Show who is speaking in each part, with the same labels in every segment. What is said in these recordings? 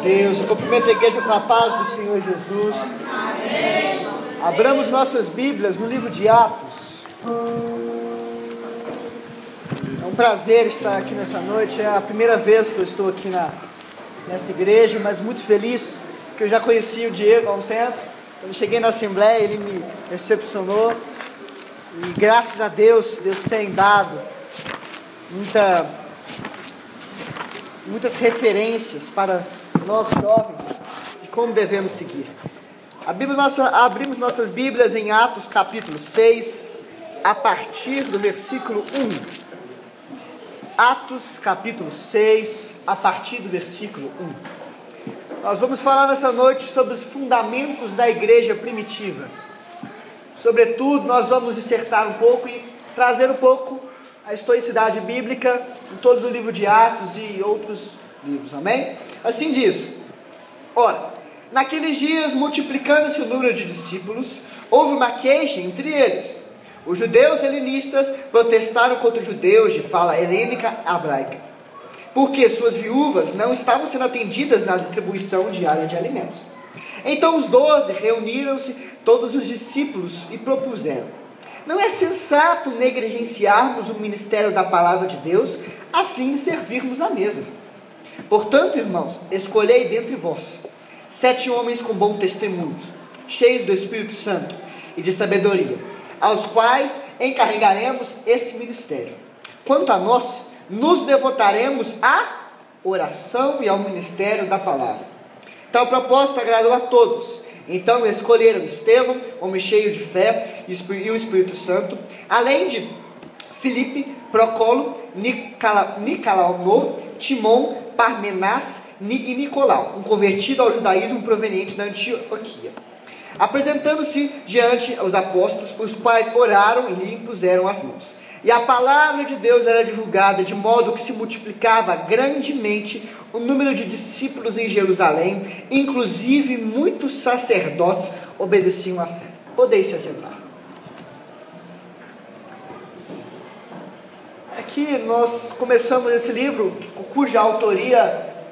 Speaker 1: Deus. Eu cumprimento a igreja com a paz do Senhor Jesus. Amém. Abramos nossas Bíblias no livro de Atos. É um prazer estar aqui nessa noite. É a primeira vez que eu estou aqui nessa igreja, mas muito feliz, que eu já conheci o Diego há um tempo. Quando cheguei na Assembleia, ele me recepcionou. E graças a Deus, Deus tem dado muitas referências para nós jovens de como devemos seguir. Abrimos nossas Bíblias em Atos capítulo 6, a partir do versículo 1. Atos capítulo 6, a partir do versículo 1. Nós vamos falar nessa noite sobre os fundamentos da igreja primitiva. Sobretudo, nós vamos dissertar um pouco e trazer um pouco a historicidade bíblica em todo o livro de Atos e outros livros, amém? Assim diz: ora, naqueles dias, multiplicando-se o número de discípulos, houve uma queixa entre eles. Os judeus helenistas protestaram contra os judeus de fala helênica hebraica, porque suas viúvas não estavam sendo atendidas na distribuição diária de alimentos. Então os 12 reuniram-se todos os discípulos e propuseram: não é sensato negligenciarmos o ministério da palavra de Deus a fim de servirmos à mesa. Portanto, irmãos, escolhei dentre vós 7 homens com bom testemunho, cheios do Espírito Santo e de sabedoria, aos quais encarregaremos esse ministério. Quanto a nós, nos devotaremos à oração e ao ministério da palavra. Tal proposta agradou a todos. Então escolheram Estevão, homem cheio de fé, e o Espírito Santo, além de Filipe, Procolo, Nicanor, Timon, Parmenas e Nicolau, um convertido ao judaísmo proveniente da Antioquia. Apresentando-se diante os apóstolos, os quais oraram e lhe impuseram as mãos. E a palavra de Deus era divulgada, de modo que se multiplicava grandemente o número de discípulos em Jerusalém, inclusive muitos sacerdotes obedeciam à fé. Podeis se assentar. Aqui nós começamos esse livro, cuja autoria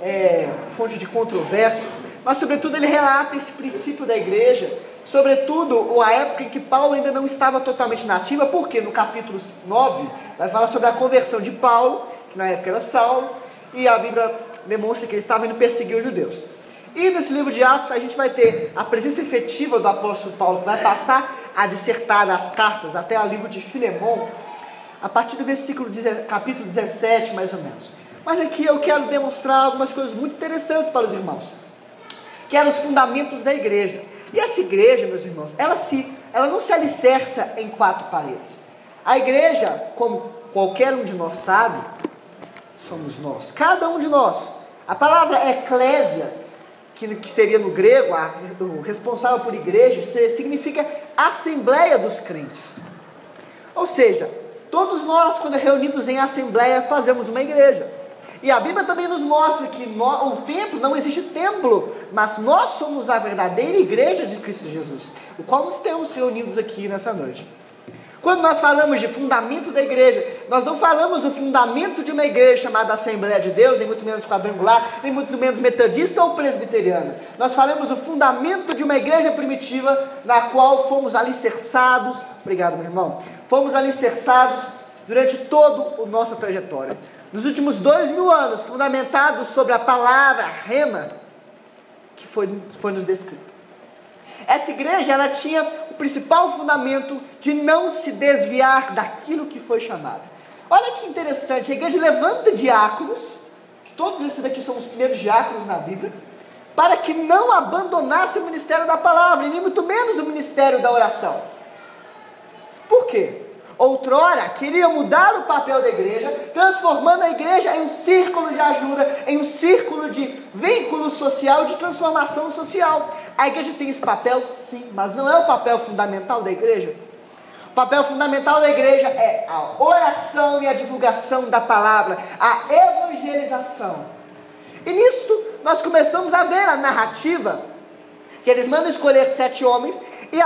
Speaker 1: é fonte de controvérsias, mas sobretudo ele relata esse princípio da igreja, sobretudo a época em que Paulo ainda não estava totalmente nativa, porque no capítulo 9 vai falar sobre a conversão de Paulo, que na época era Saulo, e a Bíblia demonstra que ele estava indo perseguir os judeus. E nesse livro de Atos a gente vai ter a presença efetiva do apóstolo Paulo, que vai passar a dissertar as cartas até o livro de Filemon, a partir do capítulo 17 mais ou menos. Mas aqui eu quero demonstrar algumas coisas muito interessantes para os irmãos, que eram os fundamentos da igreja. E essa igreja, meus irmãos, ela não se alicerça em 4 paredes. A igreja, como qualquer um de nós sabe, somos nós, cada um de nós. A palavra eclésia, que seria no grego, o responsável por igreja, significa assembleia dos crentes. Ou seja, todos nós, quando reunidos em assembleia, fazemos uma igreja. E a Bíblia também nos mostra que o templo, não existe templo, mas nós somos a verdadeira igreja de Cristo Jesus, o qual nos temos reunidos aqui nessa noite. Quando nós falamos de fundamento da igreja, nós não falamos o fundamento de uma igreja chamada Assembleia de Deus, nem muito menos quadrangular, nem muito menos metodista ou presbiteriana. Nós falamos o fundamento de uma igreja primitiva, na qual fomos alicerçados, obrigado meu irmão, fomos alicerçados durante toda a nossa trajetória. Nos últimos 2000 anos, fundamentados sobre a palavra rema, que foi nos descrito. Essa igreja, ela tinha o principal fundamento de não se desviar daquilo que foi chamado. Olha que interessante, a igreja levanta diáconos, que todos esses daqui são os primeiros diáconos na Bíblia, para que não abandonasse o ministério da palavra, e nem muito menos o ministério da oração. Por quê? Outrora, queria mudar o papel da igreja, transformando a igreja em um círculo de ajuda, em um círculo de vínculo social, de transformação social. A igreja tem esse papel? Sim, mas não é o papel fundamental da igreja. O papel fundamental da igreja é a oração e a divulgação da palavra, a evangelização. E nisto, nós começamos a ver a narrativa, que eles mandam escolher 7 homens, e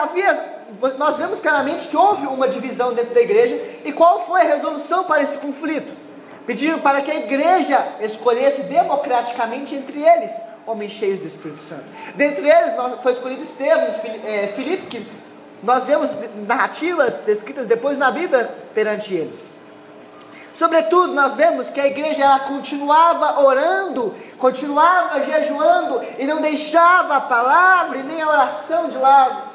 Speaker 1: nós vemos claramente que houve uma divisão dentro da igreja. E qual foi a resolução para esse conflito? Pediram para que a igreja escolhesse democraticamente entre eles homens cheios do Espírito Santo. Dentre eles foi escolhido Estevão, Filipe, que nós vemos narrativas descritas depois na Bíblia perante eles. Sobretudo, nós vemos que a igreja ela continuava orando, continuava jejuando e não deixava a palavra e nem a oração de lado.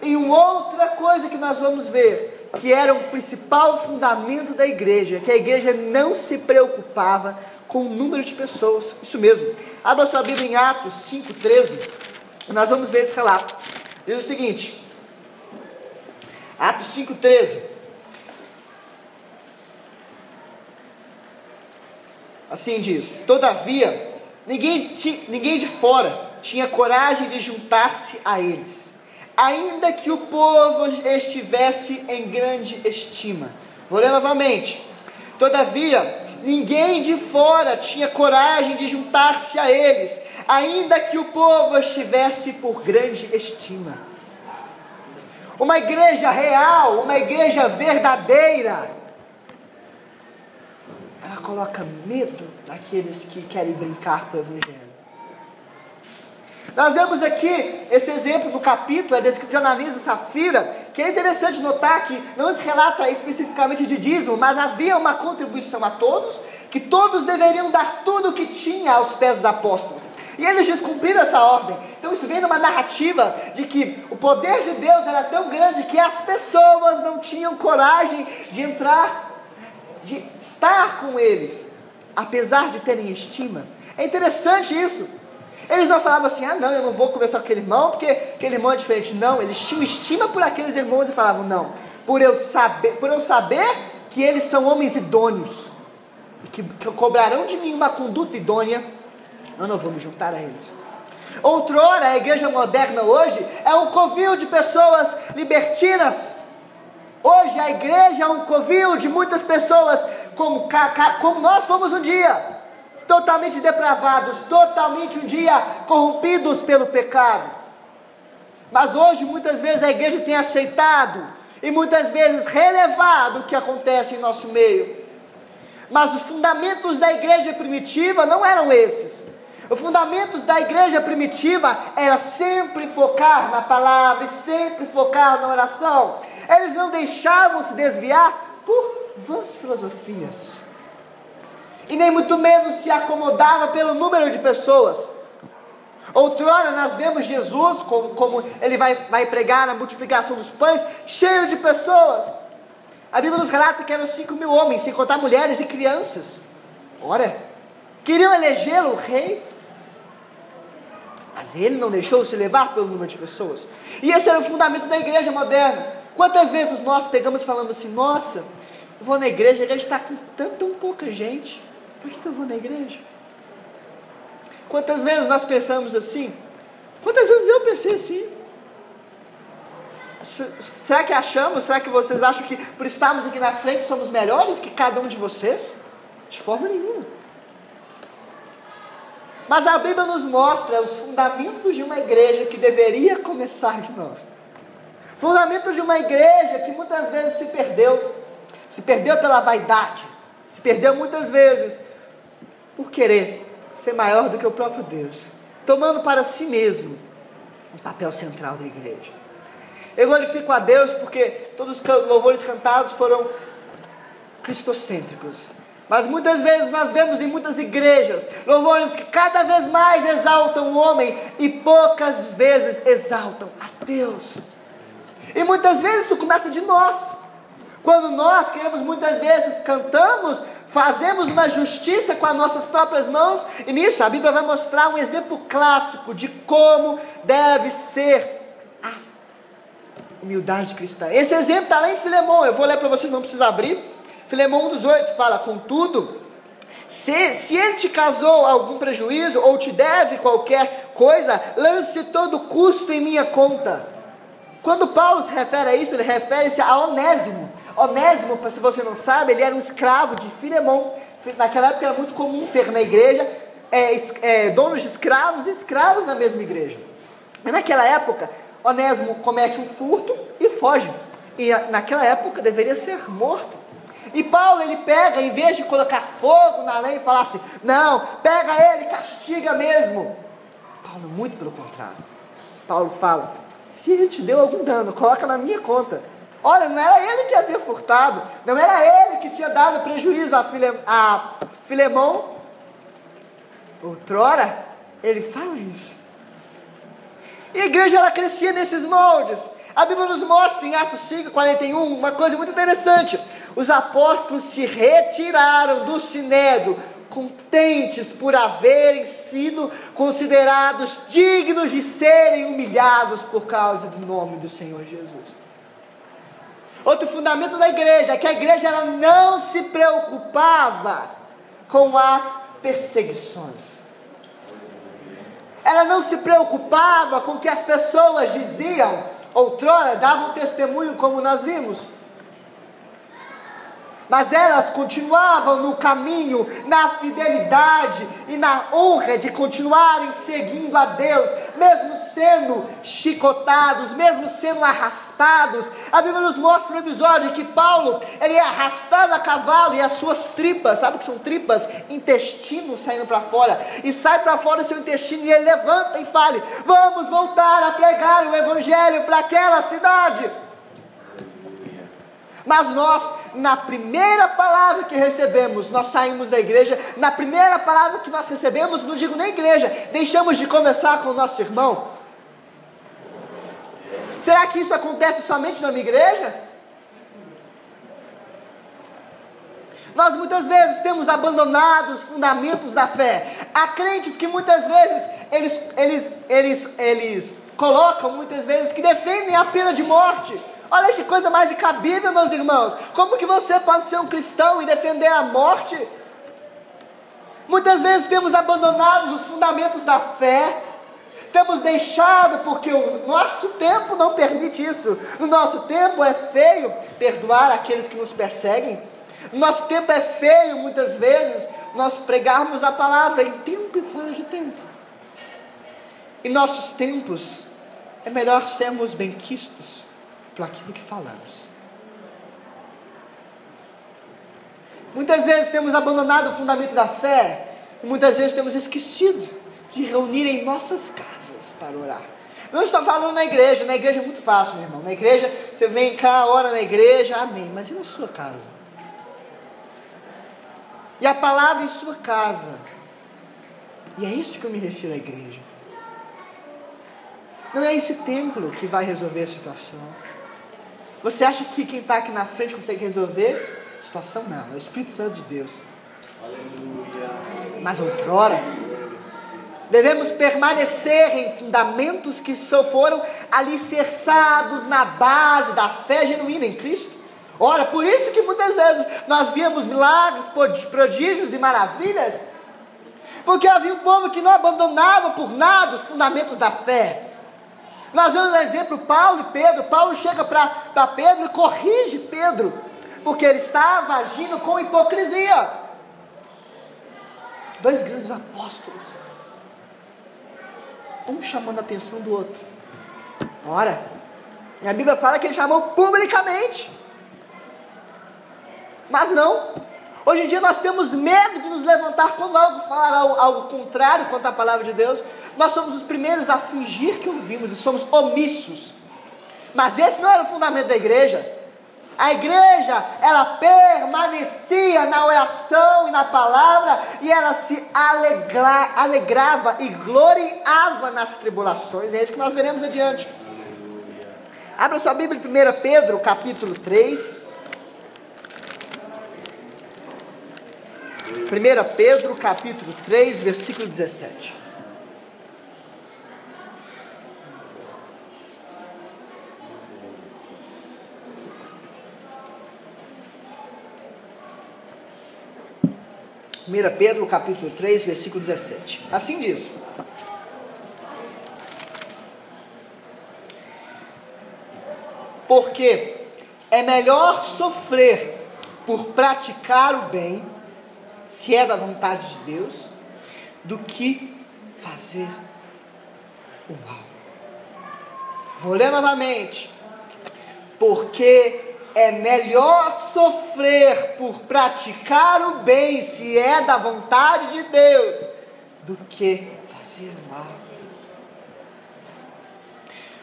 Speaker 1: E uma outra coisa que nós vamos ver, que era o principal fundamento da igreja, que a igreja não se preocupava com o número de pessoas. Isso mesmo. Abra sua Bíblia em Atos 5,13. Nós vamos ver esse relato. Diz o seguinte, Atos 5,13. Assim diz: todavia, ninguém de fora tinha coragem de juntar-se a eles, ainda que o povo estivesse em grande estima. Vou ler novamente. Todavia, ninguém de fora tinha coragem de juntar-se a eles, ainda que o povo estivesse por grande estima. Uma igreja real, uma igreja verdadeira, ela coloca medo naqueles que querem brincar com o Evangelho. Nós vemos aqui esse exemplo no capítulo, é descrito de Ananias e Safira, que é interessante notar que não se relata especificamente de dízimo, mas havia uma contribuição a todos, que todos deveriam dar tudo o que tinha aos pés dos apóstolos. E eles descumpriram essa ordem. Então isso vem numa narrativa de que o poder de Deus era tão grande que as pessoas não tinham coragem de entrar, de estar com eles, apesar de terem estima. É interessante isso. Eles não falavam assim, não, eu não vou conversar com aquele irmão, porque aquele irmão é diferente. Não, eles tinham estima por aqueles irmãos e falavam, não, por eu saber que eles são homens idôneos, e que cobrarão de mim uma conduta idônea, eu não vou me juntar a eles. Outrora, a igreja moderna hoje é um covil de pessoas libertinas. Hoje a igreja é um covil de muitas pessoas, como nós fomos um dia, totalmente depravados, totalmente um dia corrompidos pelo pecado. Mas hoje muitas vezes a igreja tem aceitado e muitas vezes relevado o que acontece em nosso meio. Mas os fundamentos da igreja primitiva não eram esses. Os fundamentos da igreja primitiva era sempre focar na palavra e sempre focar na oração. Eles não deixavam se desviar por vãs filosofias. E nem muito menos se acomodava pelo número de pessoas. Outrora nós vemos Jesus, como ele vai pregar na multiplicação dos pães, cheio de pessoas. A Bíblia nos relata que eram 5.000 homens, sem contar mulheres e crianças. Ora, queriam elegê-lo rei, mas ele não deixou se levar pelo número de pessoas. E esse era o fundamento da igreja moderna. Quantas vezes nós pegamos e falamos assim, nossa, eu vou na igreja, a igreja está com tão pouca gente, por que eu vou na igreja? Quantas vezes nós pensamos assim? Quantas vezes eu pensei assim? Será que achamos, será que vocês acham que por estarmos aqui na frente somos melhores que cada um de vocês? De forma nenhuma. Mas a Bíblia nos mostra os fundamentos de uma igreja que deveria começar de nós. Fundamentos de uma igreja que muitas vezes se perdeu pela vaidade, se perdeu muitas vezes por querer ser maior do que o próprio Deus, tomando para si mesmo um papel central da igreja. Eu glorifico a Deus porque todos os louvores cantados foram cristocêntricos. Mas muitas vezes nós vemos em muitas igrejas louvores que cada vez mais exaltam o homem e poucas vezes exaltam a Deus. E muitas vezes isso começa de nós. Quando nós queremos muitas vezes cantamos, fazemos uma justiça com as nossas próprias mãos, e nisso a Bíblia vai mostrar um exemplo clássico de como deve ser a humildade cristã. Esse exemplo está lá em Filemão, eu vou ler para vocês, não precisa abrir. Filemão 1:8 fala, contudo, se ele te causou algum prejuízo, ou te deve qualquer coisa, lance todo o custo em minha conta. Quando Paulo se refere a isso, ele refere-se a Onésimo. Onésimo, se você não sabe, ele era um escravo de Filemão. Naquela época era muito comum ter na igreja donos de escravos e escravos na mesma igreja. E naquela época, Onésimo comete um furto e foge. E naquela época deveria ser morto. E Paulo, ele pega, em vez de colocar fogo na lei e falar assim, não, pega ele, castiga mesmo. Paulo, muito pelo contrário. Paulo fala, se ele te deu algum dano, coloca na minha conta. Olha, não era ele que havia furtado, não era ele que tinha dado prejuízo a Filemão. Outrora, ele fala isso. E a igreja, ela crescia nesses moldes. A Bíblia nos mostra em Atos 5:41 uma coisa muito interessante. Os apóstolos se retiraram do sinédrio, contentes por haverem sido considerados dignos de serem humilhados por causa do nome do Senhor Jesus. Outro fundamento da igreja é que a igreja, ela não se preocupava com as perseguições. Ela não se preocupava com o que as pessoas diziam, outrora davam testemunho, como nós vimos. Mas elas continuavam no caminho, na fidelidade e na honra de continuarem seguindo a Deus, mesmo sendo chicotados, mesmo sendo arrastados. A Bíblia nos mostra no episódio que Paulo, ele é arrastado a cavalo e as suas tripas, sabe o que são tripas? Intestino saindo para fora, e sai para fora o seu intestino e ele levanta e fala, vamos voltar a pregar o evangelho para aquela cidade. Mas nós, na primeira palavra que recebemos, nós saímos da igreja, na primeira palavra que nós recebemos, não digo nem igreja, deixamos de conversar com o nosso irmão. Será que isso acontece somente na minha igreja? Nós muitas vezes temos abandonado os fundamentos da fé. Há crentes que muitas vezes, eles colocam muitas vezes que defendem a pena de morte. Olha que coisa mais incabível, meus irmãos. Como que você pode ser um cristão e defender a morte? Muitas vezes temos abandonado os fundamentos da fé. Temos deixado, porque o nosso tempo não permite isso. No nosso tempo é feio perdoar aqueles que nos perseguem. No nosso tempo é feio, muitas vezes, nós pregarmos a palavra em tempo e fora de tempo. Em nossos tempos, é melhor sermos benquistos por aquilo que falamos. Muitas vezes temos abandonado o fundamento da fé, e muitas vezes temos esquecido de reunir em nossas casas para orar. Não estou falando na igreja é muito fácil, meu irmão. Na igreja, você vem cá, ora na igreja, amém. Mas e na sua casa? E a palavra em sua casa? E é isso que eu me refiro à igreja. Não é esse templo que vai resolver a situação. Você acha que quem está aqui na frente consegue resolver a situação? Não, é o Espírito Santo de Deus. Aleluia. Mas outrora, devemos permanecer em fundamentos que só foram alicerçados na base da fé genuína em Cristo. Ora, por isso que muitas vezes nós víamos milagres, prodígios e maravilhas, porque havia um povo que não abandonava por nada os fundamentos da fé. Nós vemos o exemplo Paulo e Pedro. Paulo chega para Pedro e corrige Pedro, porque ele estava agindo com hipocrisia. Dois grandes apóstolos, um chamando a atenção do outro. Ora, a Bíblia fala que ele chamou publicamente, mas não. Hoje em dia nós temos medo de nos levantar quando algo falar algo contrário quanto à palavra de Deus. Nós somos os primeiros a fingir que ouvimos e somos omissos. Mas esse não era o fundamento da igreja. A igreja, ela permanecia na oração e na palavra, e ela se alegrava e gloriava nas tribulações. É isso que nós veremos adiante. Abra sua Bíblia em 1 Pedro, capítulo 3. 1 Pedro, capítulo 3, versículo 17. Pedro, capítulo 3, versículo 17. Assim diz: porque é melhor sofrer por praticar o bem, se é da vontade de Deus, do que fazer o mal. Vou ler novamente. Porque é melhor sofrer por praticar o bem, se é da vontade de Deus, do que fazer mal.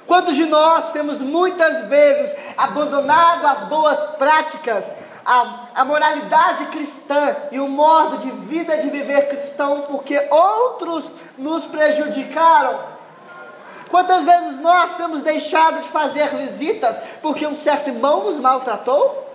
Speaker 1: Quantos de nós temos muitas vezes abandonado as boas práticas, a moralidade cristã e o modo de vida de viver cristão, porque outros nos prejudicaram? Quantas vezes nós temos deixado de fazer visitas porque um certo irmão nos maltratou?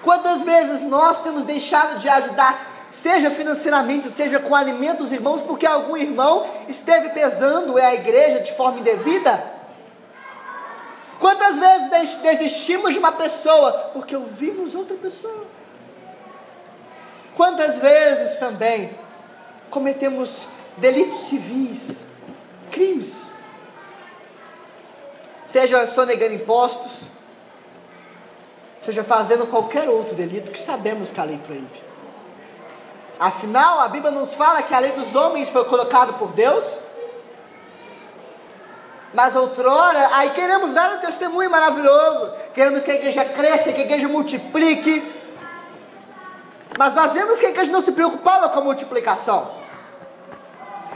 Speaker 1: Quantas vezes nós temos deixado de ajudar, seja financeiramente, seja com alimento, os irmãos, porque algum irmão esteve pesando a igreja de forma indevida? Quantas vezes desistimos de uma pessoa porque ouvimos outra pessoa? Quantas vezes também cometemos delitos civis, crimes, seja sonegando impostos, seja fazendo qualquer outro delito que sabemos que a lei proíbe. Afinal, a Bíblia nos fala que a lei dos homens foi colocada por Deus, mas outrora, aí queremos dar um testemunho maravilhoso, queremos que a igreja cresça, que a igreja multiplique, mas nós vemos que a igreja não se preocupava com a multiplicação.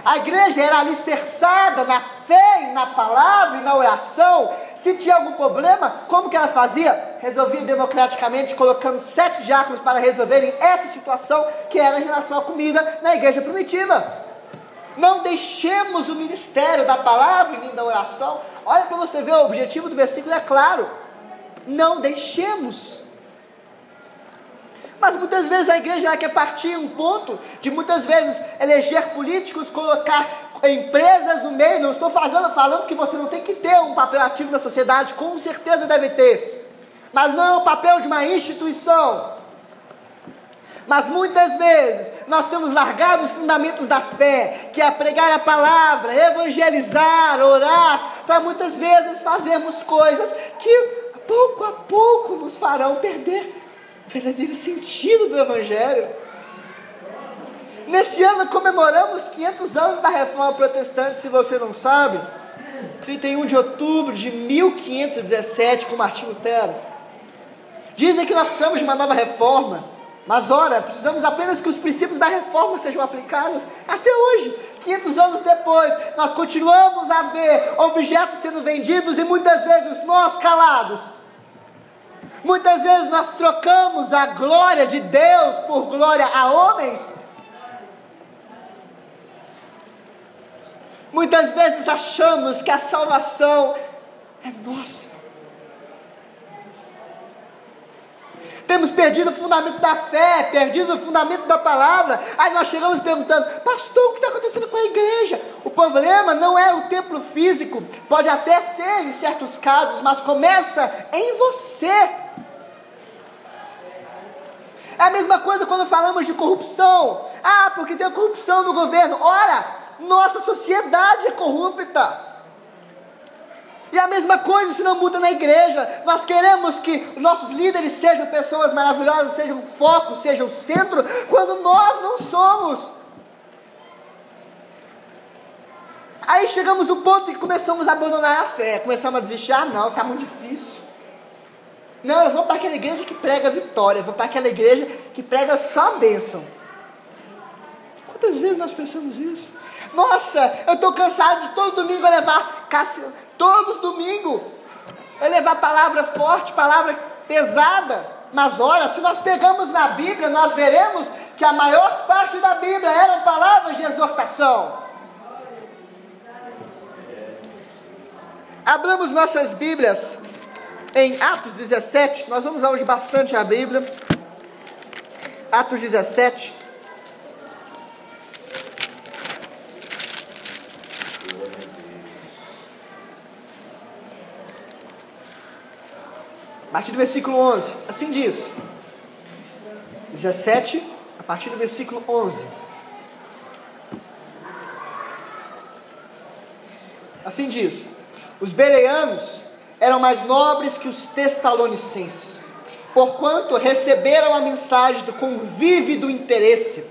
Speaker 1: A igreja era alicerçada na fé, na palavra e na oração. Se tinha algum problema, como que ela fazia? Resolvia democraticamente, colocando 7 diáconos para resolverem essa situação, que era em relação à comida na igreja primitiva. Não deixemos o ministério da palavra e nem da oração. Olha para você ver, o objetivo do versículo é claro. Não deixemos. Mas muitas vezes a igreja quer partir um ponto de muitas vezes eleger políticos, colocar empresas no meio. Não estou falando que você não tem que ter um papel ativo na sociedade, com certeza deve ter, mas não é o papel de uma instituição. Mas muitas vezes nós temos largado os fundamentos da fé, que é pregar a palavra, evangelizar, orar, para muitas vezes fazermos coisas que pouco a pouco nos farão perder o verdadeiro sentido do Evangelho. Nesse ano comemoramos 500 anos da Reforma Protestante, se você não sabe, 31 de outubro de 1517, com Martim Lutero. Dizem que nós precisamos de uma nova reforma, mas ora, precisamos apenas que os princípios da reforma sejam aplicados. Até hoje, 500 anos depois, nós continuamos a ver objetos sendo vendidos e muitas vezes nós calados. Muitas vezes nós trocamos a glória de Deus por glória a homens. Muitas vezes achamos que a salvação é nossa. Temos perdido o fundamento da fé, perdido o fundamento da palavra. Aí nós chegamos perguntando: pastor, o que está acontecendo com a igreja? O problema não é o templo físico, pode até ser em certos casos, mas começa em você. É a mesma coisa quando falamos de corrupção. Ah, porque tem corrupção no governo. Ora, nossa sociedade é corrupta. E a mesma coisa se não muda na igreja. Nós queremos que nossos líderes sejam pessoas maravilhosas, sejam foco, sejam centro, quando nós não somos. Aí chegamos ao ponto que começamos a abandonar a fé, começamos a desistir. Ah não, está muito difícil. Não, eu vou para aquela igreja que prega vitória, eu vou para aquela igreja que prega só bênção. Quantas vezes nós pensamos isso? Nossa, eu estou cansado de todo domingo eu levar, todos domingos, eu levar palavra forte, palavra pesada. Mas olha, se nós pegamos na Bíblia, nós veremos que a maior parte da Bíblia eram palavras de exortação. Abramos nossas Bíblias em Atos 17, nós vamos hoje bastante a Bíblia. Atos 17. A partir do versículo 11, assim diz. 17, a partir do versículo 11. Assim diz: os bereanos eram mais nobres que os tessalonicenses, porquanto receberam a mensagem com vívido interesse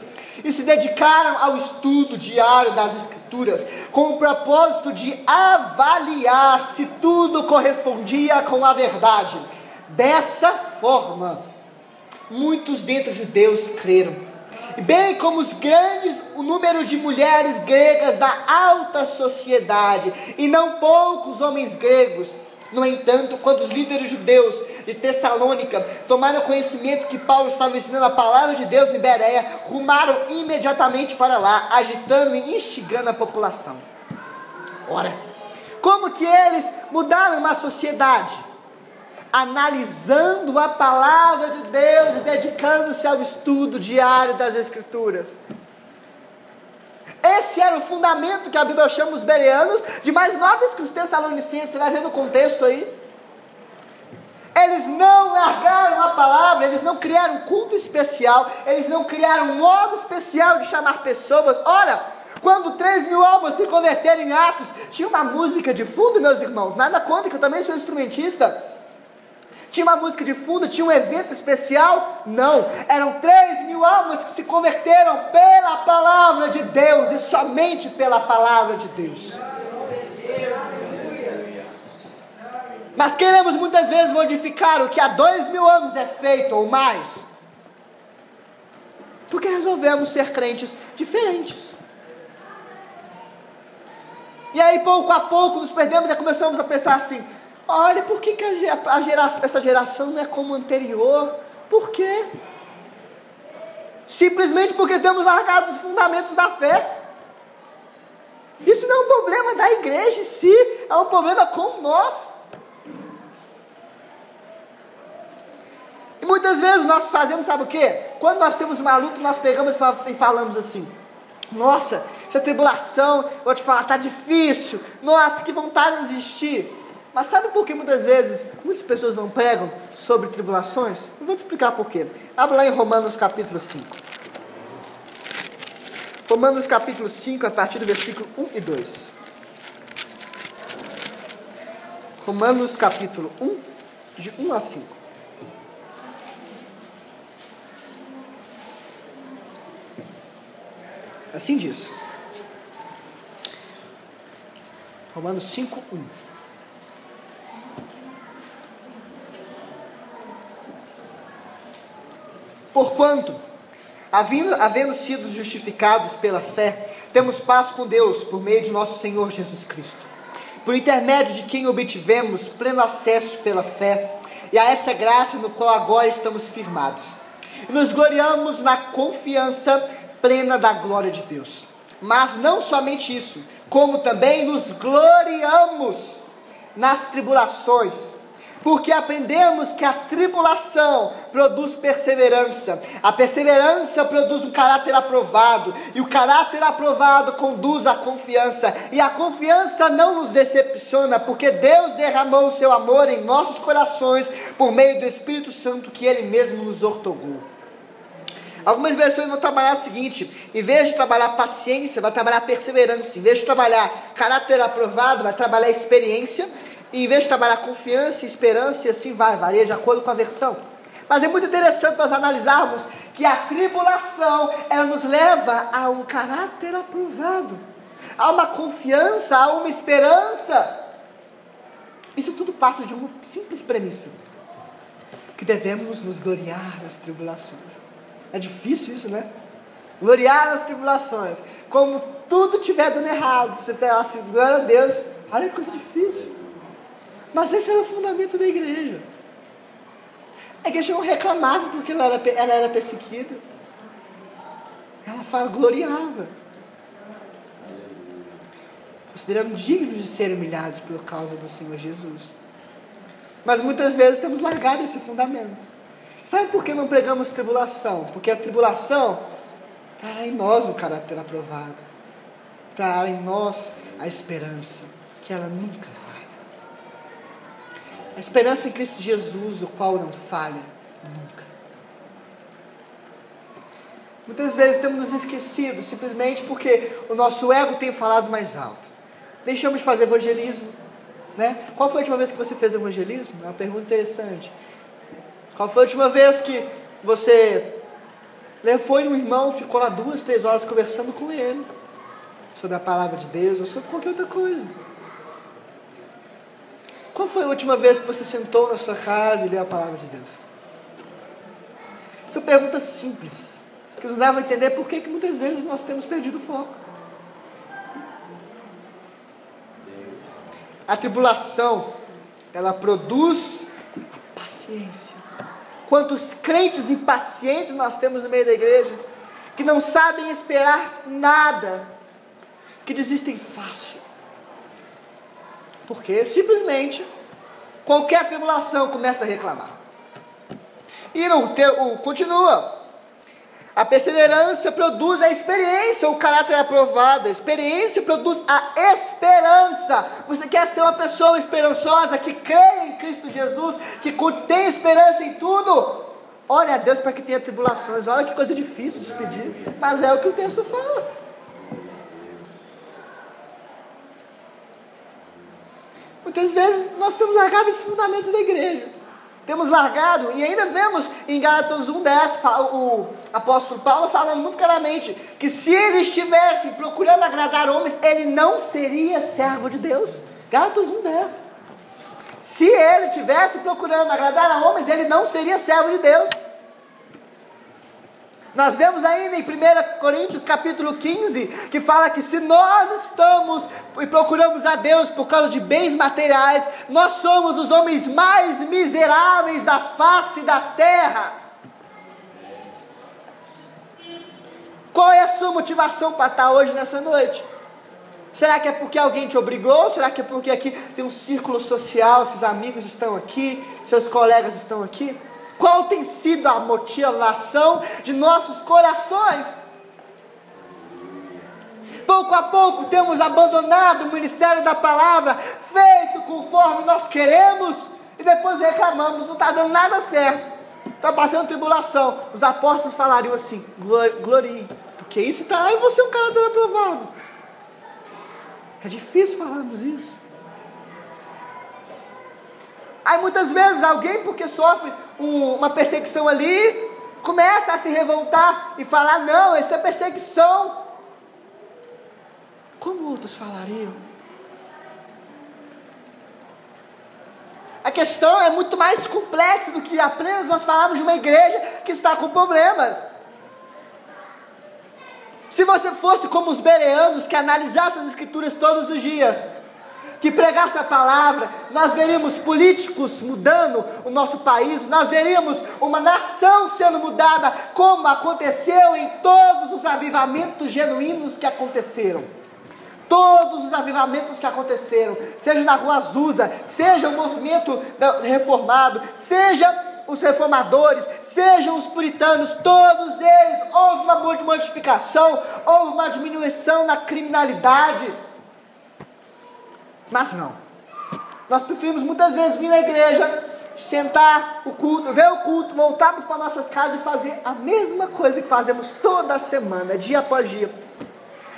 Speaker 1: e se dedicaram ao estudo diário das Escrituras, com o propósito de avaliar se tudo correspondia com a verdade. Dessa forma, muitos dentre os judeus creram, bem como o número de mulheres gregas da alta sociedade, e não poucos homens gregos. No entanto, quando os líderes judeus de Tessalônica tomaram conhecimento que Paulo estava ensinando a palavra de Deus em Bereia, rumaram imediatamente para lá, agitando e instigando a população. Ora, como que eles mudaram uma sociedade? Analisando a palavra de Deus e dedicando-se ao estudo diário das Escrituras. Esse era o fundamento que a Bíblia chama os bereanos de mais nobres que os tessalonicenses. Você vai ver no contexto aí. Eles não largaram a palavra, eles não criaram um culto especial, eles não criaram um modo especial de chamar pessoas. Ora, quando 3.000 almas se converteram em Atos, tinha uma música de fundo, meus irmãos, nada contra, que eu também sou instrumentista. Tinha uma música de fundo, tinha um evento especial? Não, eram 3.000 almas que se converteram pela palavra de Deus, e somente pela palavra de Deus. Mas queremos muitas vezes modificar o que há 2.000 anos é feito ou mais, porque resolvemos ser crentes diferentes. E aí pouco a pouco nos perdemos e começamos a pensar assim: olha, por que essa geração não é como a anterior? Por quê? Simplesmente porque temos largado os fundamentos da fé. Isso não é um problema da igreja em si, é um problema com nós. E muitas vezes nós fazemos, sabe o quê? Quando nós temos uma luta, nós pegamos e falamos assim: nossa, essa tribulação, vou te falar, está difícil. Nossa, que vontade de desistir. Mas sabe por que muitas vezes muitas pessoas não pregam sobre tribulações? Eu vou te explicar por quê. Abra lá em Romanos capítulo 5. Romanos capítulo 5, a partir do versículo 1 e 2. Romanos capítulo 1, de 1 a 5. Assim diz. Romanos 5, 1. Porquanto, havendo sido justificados pela fé, temos paz com Deus por meio de nosso Senhor Jesus Cristo, por intermédio de quem obtivemos pleno acesso pela fé, e a essa graça no qual agora estamos firmados. E nos gloriamos na confiança plena da glória de Deus. Mas não somente isso, como também nos gloriamos nas tribulações, porque aprendemos que a tribulação produz perseverança, a perseverança produz um caráter aprovado, e o caráter aprovado conduz à confiança, e a confiança não nos decepciona, porque Deus derramou o seu amor em nossos corações, por meio do Espírito Santo que Ele mesmo nos outorgou. Algumas versões vão trabalhar o seguinte: em vez de trabalhar paciência, vai trabalhar perseverança. Em vez de trabalhar caráter aprovado, vai trabalhar experiência. E em vez de trabalhar confiança e esperança, e assim varia de acordo com a versão. Mas é muito interessante nós analisarmos que a tribulação, ela nos leva a um caráter aprovado, a uma confiança, a uma esperança. Isso tudo parte de uma simples premissa: que devemos nos gloriar nas tribulações. É difícil isso, né? Gloriar nas tribulações. Como tudo estiver dando errado, você fala assim: glória a Deus. Olha que coisa difícil. Mas esse era o fundamento da igreja. A igreja não reclamava porque ela era perseguida. Ela gloriava, considerando dignos de serem humilhados por causa do Senhor Jesus. Mas muitas vezes temos largado esse fundamento. Sabe por que não pregamos tribulação? Porque a tribulação trará em nós o caráter aprovado, trará em nós a esperança, que ela nunca falha. A esperança em Cristo Jesus, o qual não falha nunca. Muitas vezes temos nos esquecido, simplesmente porque o nosso ego tem falado mais alto. Deixamos de fazer evangelismo, né? Qual foi a última vez que você fez evangelismo? É uma pergunta interessante. Qual foi a última vez que você foi no irmão, ficou lá 2, 3 horas conversando com ele sobre a palavra de Deus ou sobre qualquer outra coisa? Qual foi a última vez que você sentou na sua casa e leu a palavra de Deus? São perguntas simples, que nos levam a entender por que muitas vezes nós temos perdido o foco. A tribulação, ela produz a paciência. Quantos crentes impacientes nós temos no meio da igreja, que não sabem esperar nada, que desistem fácil. Porque simplesmente qualquer tribulação começa a reclamar. E continua. A perseverança produz a experiência, o caráter aprovado. A experiência produz a esperança. Você quer ser uma pessoa esperançosa, que crê em Cristo Jesus, que tem esperança em tudo? Ore a Deus para que tenha tribulações. Olha que coisa difícil de se pedir, mas é o que o texto fala. Muitas vezes nós temos largado esse fundamento da igreja. Temos largado, e ainda vemos em Gálatas 1:10, o apóstolo Paulo falando muito claramente, que se ele estivesse procurando agradar homens, ele não seria servo de Deus. Gálatas 1:10. Se ele estivesse procurando agradar a homens, ele não seria servo de Deus. Nós vemos ainda em 1 Coríntios capítulo 15, que fala que se nós estamos e procuramos a Deus por causa de bens materiais, nós somos os homens mais miseráveis da face da terra. Qual é a sua motivação para estar hoje nessa noite? Será que é porque alguém te obrigou? Será que é porque aqui tem um círculo social, seus amigos estão aqui, seus colegas estão aqui? Qual tem sido a motivação de nossos corações? Pouco a pouco temos abandonado o ministério da palavra, feito conforme nós queremos, e depois reclamamos, não está dando nada certo, está passando tribulação. Os apóstolos falariam assim: glorie, porque isso está aí, você é um cara aprovado. É difícil falarmos isso. Aí muitas vezes alguém, porque sofre uma perseguição ali, começa a se revoltar e falar: não, isso é perseguição. Como outros falariam? A questão é muito mais complexa do que apenas nós falarmos de uma igreja que está com problemas. Se você fosse como os bereanos, que analisassem as escrituras todos os dias, que pregasse a palavra, nós veríamos políticos mudando o nosso país, nós veríamos uma nação sendo mudada, como aconteceu em todos os avivamentos genuínos que aconteceram. Todos os avivamentos que aconteceram, seja na Rua Azusa, seja o movimento reformado, seja os reformadores, sejam os puritanos, todos eles, houve uma modificação, houve uma diminuição na criminalidade. Mas não, nós preferimos muitas vezes vir na igreja, sentar o culto, ver o culto, voltarmos para nossas casas e fazer a mesma coisa que fazemos toda semana, dia após dia.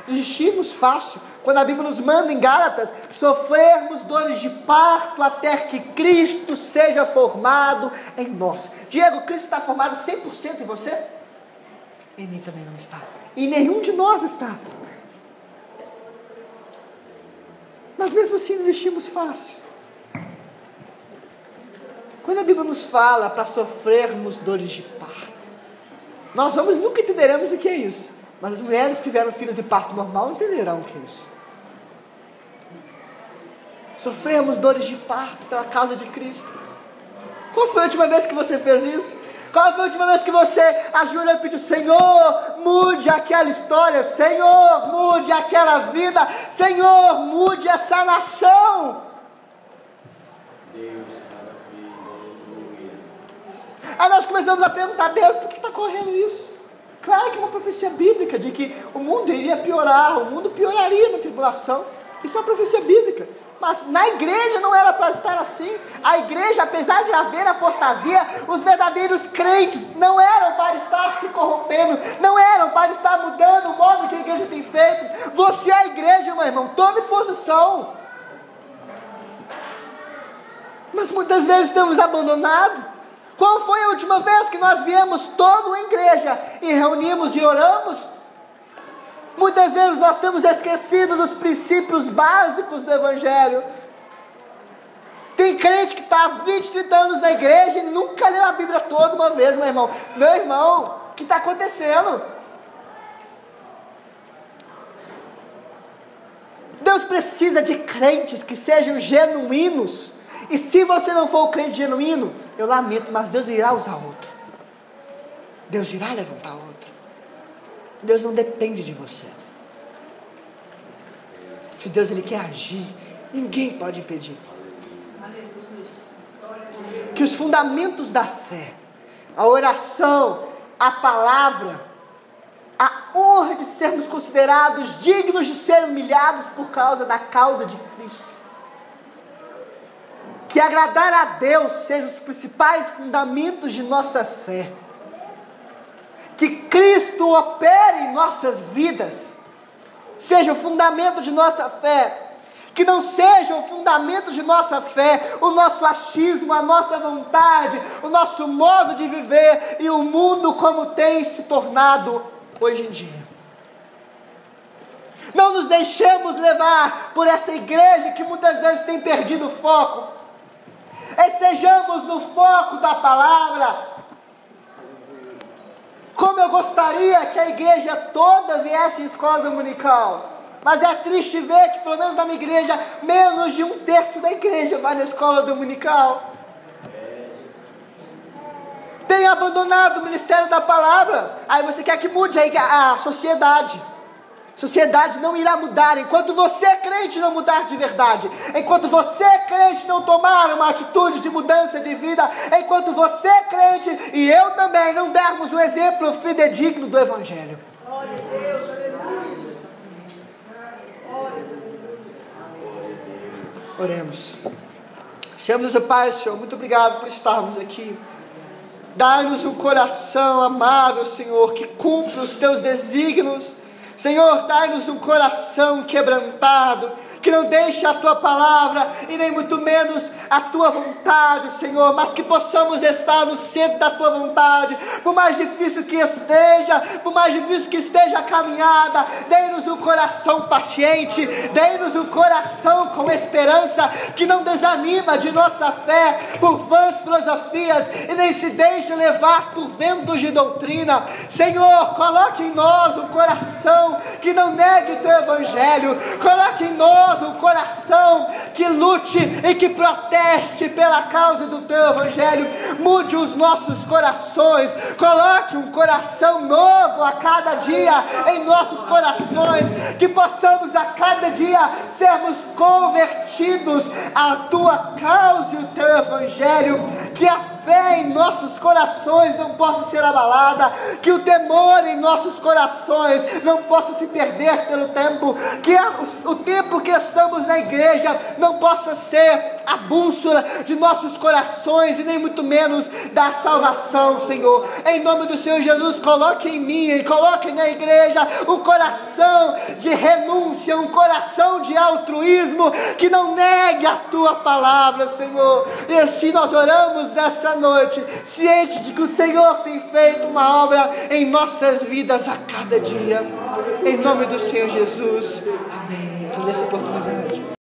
Speaker 1: Desistimos fácil, quando a Bíblia nos manda em Gálatas, sofrermos dores de parto até que Cristo seja formado em nós. Diego, Cristo está formado 100% em você? Em mim também não está, em nenhum de nós está. Mas mesmo assim desistimos fácil. Quando a Bíblia nos fala para sofrermos dores de parto, nós nunca entenderemos o que é isso. Mas as mulheres que tiveram filhos de parto normal entenderão o que é isso. Sofremos dores de parto pela causa de Cristo. Qual foi a última vez que você fez isso? Qual foi a última vez que você ajoelhou e pediu: Senhor, mude aquela história, Senhor, mude aquela vida, Senhor, mude essa nação? Deus, aí nós começamos a perguntar: Deus, por que está correndo isso? Claro que é uma profecia bíblica de que o mundo iria piorar, o mundo pioraria na tribulação. Isso é uma profecia bíblica. Mas na igreja não era para estar assim. A igreja, apesar de haver apostasia, os verdadeiros crentes não eram para estar se corrompendo, não eram para estar mudando o modo que a igreja tem feito. Você é a igreja, meu irmão, tome posição. Mas muitas vezes temos abandonado. Qual foi a última vez que nós viemos todo a igreja e reunimos e oramos? Muitas vezes nós temos esquecido dos princípios básicos do Evangelho. Tem crente que está há 20, 30 anos na igreja e nunca leu a Bíblia toda uma vez, meu irmão. Meu irmão, o que está acontecendo? Deus precisa de crentes que sejam genuínos. E se você não for o crente genuíno, eu lamento, mas Deus irá usar outro. Deus irá levantar outro. Deus não depende de você. Se Deus ele quer agir, ninguém pode impedir. Que os fundamentos da fé, a oração, a palavra, a honra de sermos considerados dignos de ser humilhados por causa da causa de Cristo. Que agradar a Deus sejam os principais fundamentos de nossa fé. Que Cristo opere em nossas vidas, seja o fundamento de nossa fé. Que não seja o fundamento de nossa fé o nosso achismo, a nossa vontade, o nosso modo de viver e o mundo como tem se tornado hoje em dia. Não nos deixemos levar por essa igreja que muitas vezes tem perdido o foco. Estejamos no foco da palavra. Como eu gostaria que a igreja toda viesse em escola dominical. Mas é triste ver que, pelo menos na minha igreja, menos de 1/3 da igreja vai na escola dominical. Tem abandonado o ministério da palavra. Aí você quer que mude a sociedade. A sociedade não irá mudar enquanto você, crente, não mudar de verdade. Enquanto você, crente, não tomar uma atitude de mudança de vida. Enquanto você, crente, e eu também, não dermos um exemplo fidedigno do Evangelho. Glória a Deus, aleluia. Oremos. Senhor, Deus, Pai, Senhor, muito obrigado por estarmos aqui. Dai-nos um coração amável, Senhor, que cumpra os teus desígnios. Senhor, dai-nos um coração quebrantado, que não deixe a tua palavra e nem muito menos a tua vontade, Senhor, mas que possamos estar no centro da tua vontade, por mais difícil que esteja a caminhada. Dê-nos um coração paciente, dê-nos um coração com esperança, que não desanima de nossa fé por vãs filosofias e nem se deixe levar por ventos de doutrina. Senhor, coloque em nós um coração que não negue o teu evangelho, coloque em nós um coração que lute e que proteste pela causa do teu evangelho. Mude os nossos corações, coloque um coração novo a cada dia em nossos corações, que possamos a cada dia sermos convertidos à tua causa e o teu evangelho, que a fé em nossos corações não possa ser abalada, que o temor em nossos corações não possa se perder pelo tempo, que o tempo que estamos na igreja não possa ser a bússola de nossos corações e nem muito menos da salvação, Senhor. Em nome do Senhor Jesus, coloque em mim e coloque na igreja um coração de renúncia, um coração de altruísmo, que não negue a tua palavra, Senhor. E assim nós oramos nessa noite, ciente de que o Senhor tem feito uma obra em nossas vidas a cada dia. Em nome do Senhor Jesus. Amém. Por essa oportunidade.